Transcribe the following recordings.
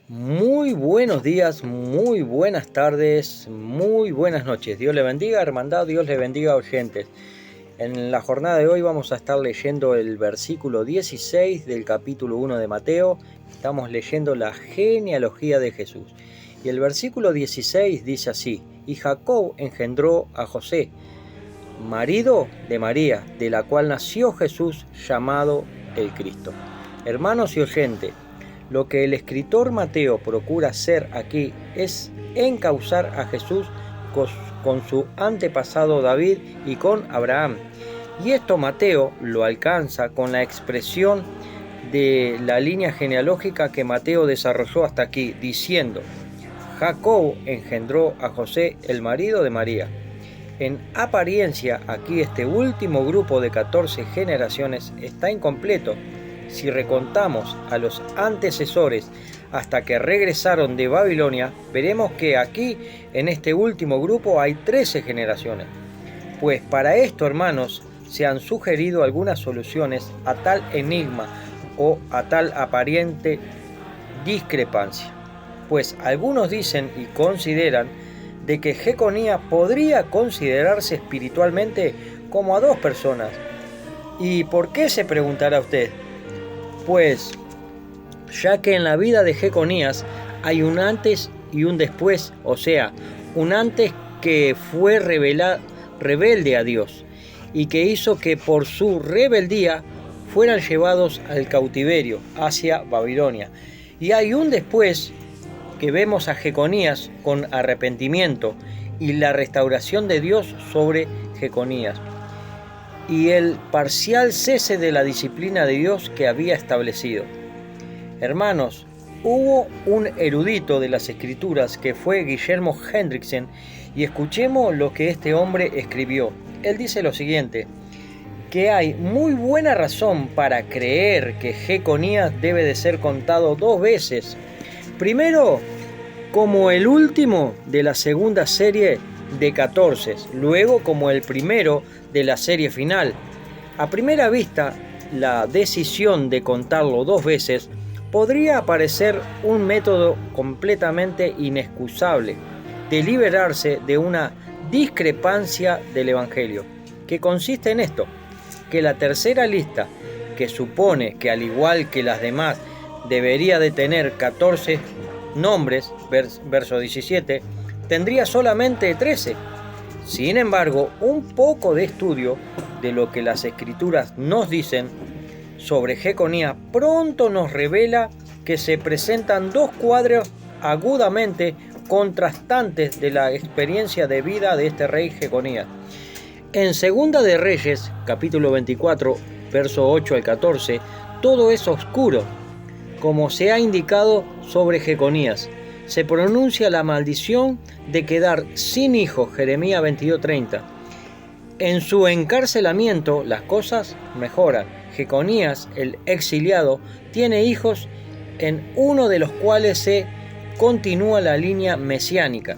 Muy buenos días, muy buenas tardes, muy buenas noches. Dios le bendiga, hermandad, Dios le bendiga, oyentes. En la jornada de hoy vamos a estar leyendo el versículo 16 del capítulo 1 de Mateo. Estamos leyendo la genealogía de Jesús. Y el versículo 16 dice así: Y Jacob engendró a José, marido de María, de la cual nació Jesús, llamado el Cristo. Hermanos y oyentes, lo que el escritor Mateo procura hacer aquí es encauzar a Jesús con su antepasado David y con Abraham. Y esto Mateo lo alcanza con la expresión de la línea genealógica que Mateo desarrolló hasta aquí, diciendo: Jacob engendró a José, el marido de María. En apariencia, aquí este último grupo de 14 generaciones está incompleto. Si recontamos a los antecesores hasta que regresaron de Babilonia, veremos que aquí, en este último grupo, hay 13 generaciones. Pues para esto, hermanos, se han sugerido algunas soluciones a tal enigma o a tal aparente discrepancia. Pues algunos dicen y consideran de que Jeconías podría considerarse espiritualmente como a dos personas. ¿Y por qué, se preguntará usted? Pues ya que en la vida de Jeconías hay un antes y un después, o sea, un antes que fue rebelde a Dios y que hizo que por su rebeldía fueran llevados al cautiverio hacia Babilonia. Y hay un después que vemos a Jeconías con arrepentimiento y la restauración de Dios sobre Jeconías, y el parcial cese de la disciplina de Dios que había establecido. Hermanos, hubo un erudito de las Escrituras que fue Guillermo Hendrickson, y escuchemos lo que este hombre escribió. Él dice lo siguiente: que hay muy buena razón para creer que Jeconías debe de ser contado dos veces. Primero, como el último de la segunda serie de 14, luego como el primero de la serie final. A primera vista, la decisión de contarlo dos veces podría parecer un método completamente inexcusable de liberarse de una discrepancia del Evangelio, que consiste en esto: que la tercera lista, que supone que al igual que las demás debería de tener 14 nombres, verso 17, tendría solamente 13. Sin embargo, un poco de estudio de lo que las Escrituras nos dicen sobre Jeconías pronto nos revela que se presentan dos cuadros agudamente contrastantes de la experiencia de vida de este rey Jeconías. En Segunda de Reyes, capítulo 24, verso 8 al 14, todo es oscuro, como se ha indicado sobre Jeconías. Se pronuncia la maldición de quedar sin hijos, Jeremías 22:30. En su encarcelamiento las cosas mejoran. Jeconías, el exiliado, tiene hijos, en uno de los cuales se continúa la línea mesiánica.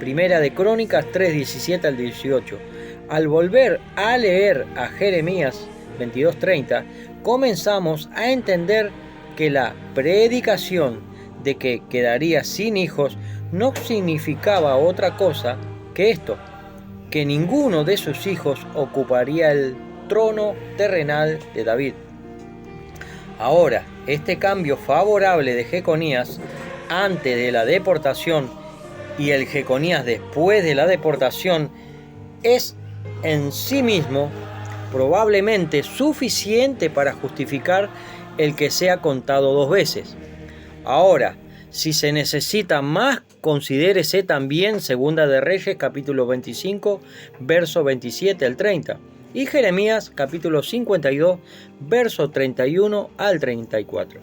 Primera de Crónicas 3:17 al 18. Al volver a leer a Jeremías 22:30, comenzamos a entender que la predicación de que quedaría sin hijos no significaba otra cosa que esto: que ninguno de sus hijos ocuparía el trono terrenal de David. Ahora, este cambio favorable de Jeconías antes de la deportación y el Jeconías después de la deportación es en sí mismo probablemente suficiente para justificar el que sea contado dos veces. Ahora, si se necesita más, considérese también Segunda de Reyes, capítulo 25, verso 27 al 30, y Jeremías, capítulo 52, verso 31 al 34.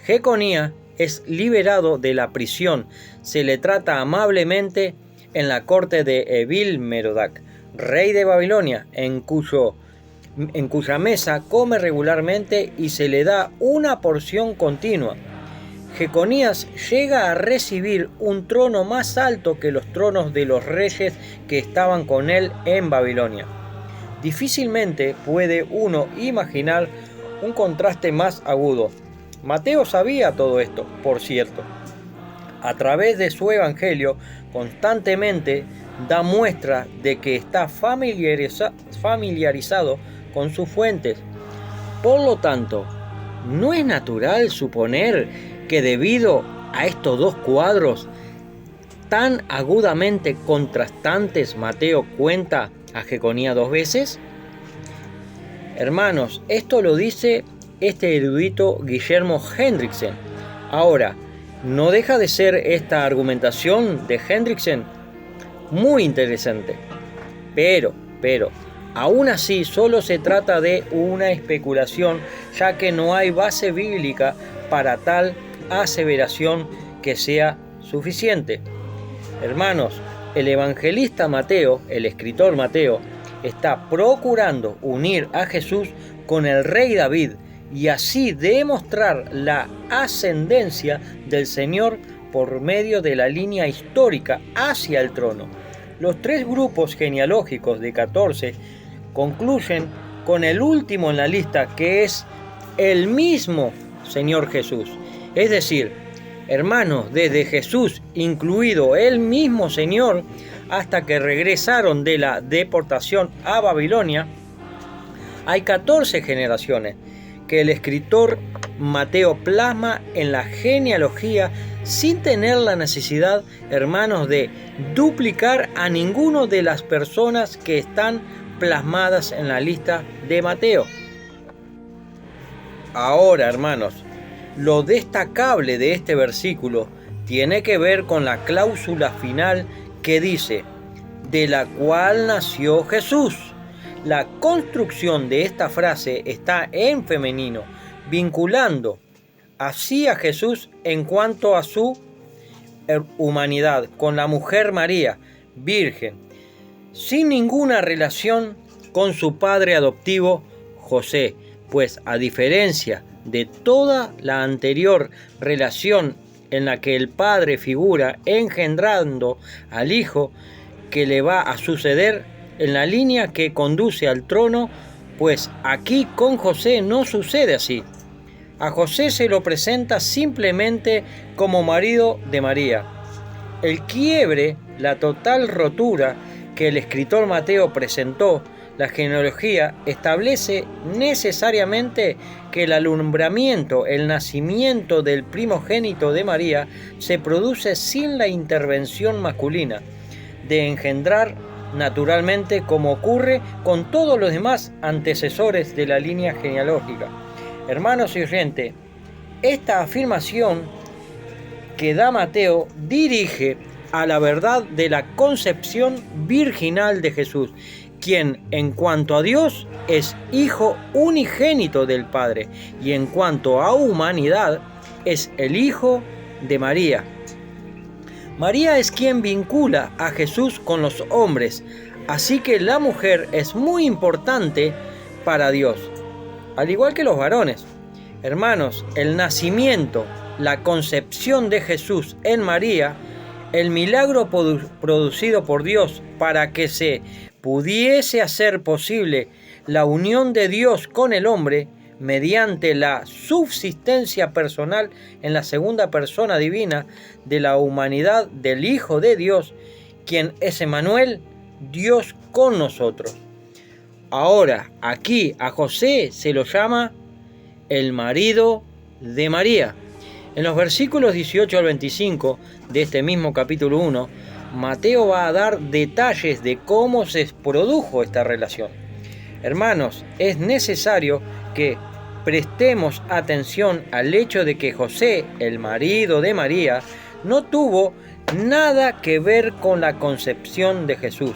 Jeconías es liberado de la prisión. Se le trata amablemente en la corte de Evil-Merodach, rey de Babilonia, en cuya mesa come regularmente y se le da una porción continua. Jeconías llega a recibir un trono más alto que los tronos de los reyes que estaban con él en Babilonia. Difícilmente puede uno imaginar un contraste más agudo. Mateo sabía todo esto, por cierto, a través de su evangelio, constantemente da muestra de que está familiarizado con sus fuentes. Por lo tanto, ¿no es natural suponer que debido a estos dos cuadros tan agudamente contrastantes, Mateo cuenta a Jeconía 2 veces? Hermanos, esto lo dice este erudito Guillermo Hendriksen. Ahora, ¿no deja de ser esta argumentación de Hendriksen muy interesante? Pero, aún así solo se trata de una especulación, ya que no hay base bíblica para tal aseveración que sea suficiente. Hermanos, el evangelista Mateo, el escritor Mateo, está procurando unir a Jesús con el rey David y así demostrar la ascendencia del Señor por medio de la línea histórica hacia el trono. Los tres grupos genealógicos de 14 concluyen con el último en la lista, que es el mismo Señor Jesús. Es decir, hermanos, desde Jesús, incluido el mismo Señor, hasta que regresaron de la deportación a Babilonia, hay 14 generaciones que el escritor Mateo plasma en la genealogía sin tener la necesidad, hermanos, de duplicar a ninguno de las personas que están plasmadas en la lista de Mateo. Ahora, hermanos, lo destacable de este versículo tiene que ver con la cláusula final que dice, de la cual nació Jesús. La construcción de esta frase está en femenino, vinculando así a Jesús en cuanto a su humanidad con la mujer María, virgen, sin ninguna relación con su padre adoptivo José, pues a diferencia de toda la anterior relación en la que el padre figura engendrando al hijo que le va a suceder en la línea que conduce al trono, pues aquí con José no sucede así. A José se lo presenta simplemente como marido de María. El quiebre, la total rotura que el escritor Mateo presentó, la genealogía establece necesariamente que el alumbramiento, el nacimiento del primogénito de María, se produce sin la intervención masculina de engendrar naturalmente, como ocurre con todos los demás antecesores de la línea genealógica. Hermanos y oyentes, esta afirmación que da Mateo dirige a la verdad de la concepción virginal de Jesús, quien en cuanto a Dios es hijo unigénito del Padre y en cuanto a humanidad es el hijo de María. María es quien vincula a Jesús con los hombres, así que la mujer es muy importante para Dios, al igual que los varones. Hermanos, el nacimiento, la concepción de Jesús en María, el milagro producido por Dios para que se pudiese hacer posible la unión de Dios con el hombre mediante la subsistencia personal en la segunda persona divina de la humanidad del Hijo de Dios, quien es Emmanuel, Dios con nosotros. Ahora, aquí a José se lo llama el marido de María. En los versículos 18 al 25 de este mismo capítulo 1, Mateo va a dar detalles de cómo se produjo esta relación. Hermanos, es necesario que prestemos atención al hecho de que José, el marido de María, no tuvo nada que ver con la concepción de Jesús.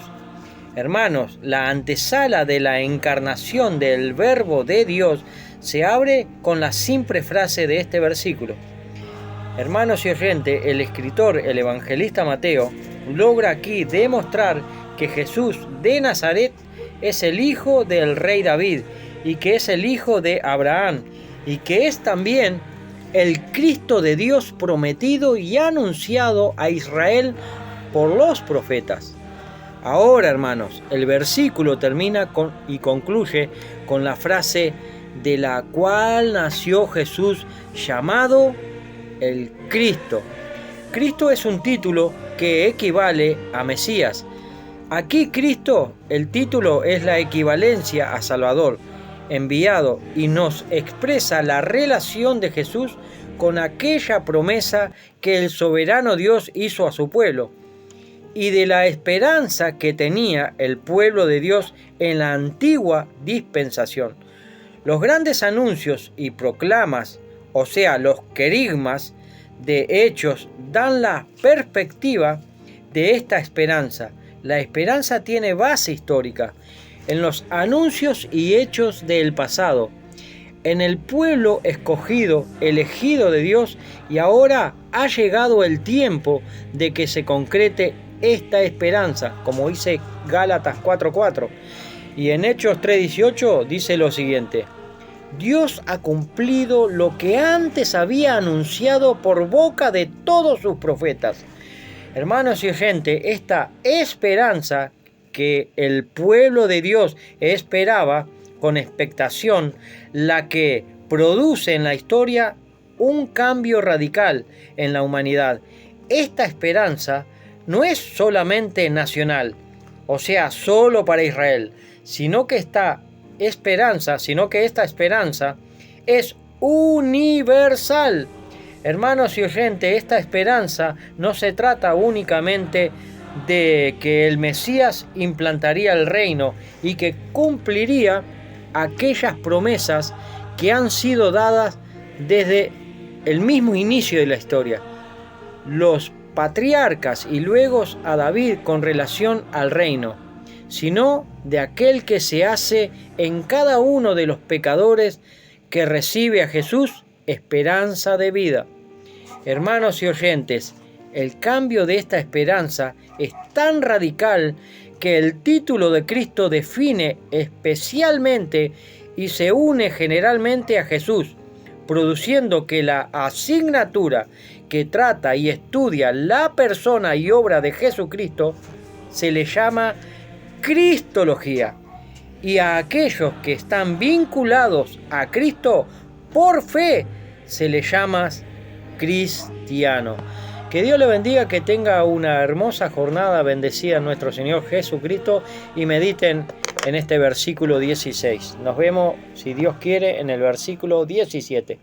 Hermanos, la antesala de la encarnación del Verbo de Dios se abre con la simple frase de este versículo. Hermanos y oyentes, el escritor, el evangelista Mateo, logra aquí demostrar que Jesús de Nazaret es el hijo del rey David y que es el hijo de Abraham y que es también el Cristo de Dios prometido y anunciado a Israel por los profetas. Ahora, hermanos, el versículo termina y concluye con la frase de la cual nació Jesús, llamado el Cristo. Cristo es un título que equivale a Mesías. Aquí Cristo, el título es la equivalencia a Salvador, enviado, y nos expresa la relación de Jesús con aquella promesa que el soberano Dios hizo a su pueblo, y de la esperanza que tenía el pueblo de Dios en la antigua dispensación. Los grandes anuncios y proclamas, o sea, los querigmas de Hechos, dan la perspectiva de esta esperanza. La esperanza tiene base histórica en los anuncios y hechos del pasado, en el pueblo escogido, elegido de Dios, y ahora ha llegado el tiempo de que se concrete esta esperanza, como dice Gálatas 4:4. Y en Hechos 3:18 dice lo siguiente: Dios ha cumplido lo que antes había anunciado por boca de todos sus profetas. Hermanos y oyentes, esta esperanza que el pueblo de Dios esperaba con expectación, la que produce en la historia un cambio radical en la humanidad. Esta esperanza no es solamente nacional, o sea, solo para Israel, sino que esta esperanza es universal. Hermanos y oyentes, esta esperanza no se trata únicamente de que el Mesías implantaría el reino y que cumpliría aquellas promesas que han sido dadas desde el mismo inicio de la historia. Los patriarcas y luego a David con relación al reino, sino de aquel que se hace en cada uno de los pecadores que recibe a Jesús esperanza de vida. Hermanos y oyentes, el cambio de esta esperanza es tan radical que el título de Cristo define especialmente y se une generalmente a Jesús, produciendo que la asignatura que trata y estudia la persona y obra de Jesucristo se le llama Cristología, y a aquellos que están vinculados a Cristo por fe se les llama cristiano. Que Dios le bendiga, que tenga una hermosa jornada, bendecida en nuestro Señor Jesucristo, y mediten en este versículo 16. Nos vemos, si Dios quiere, en el versículo 17.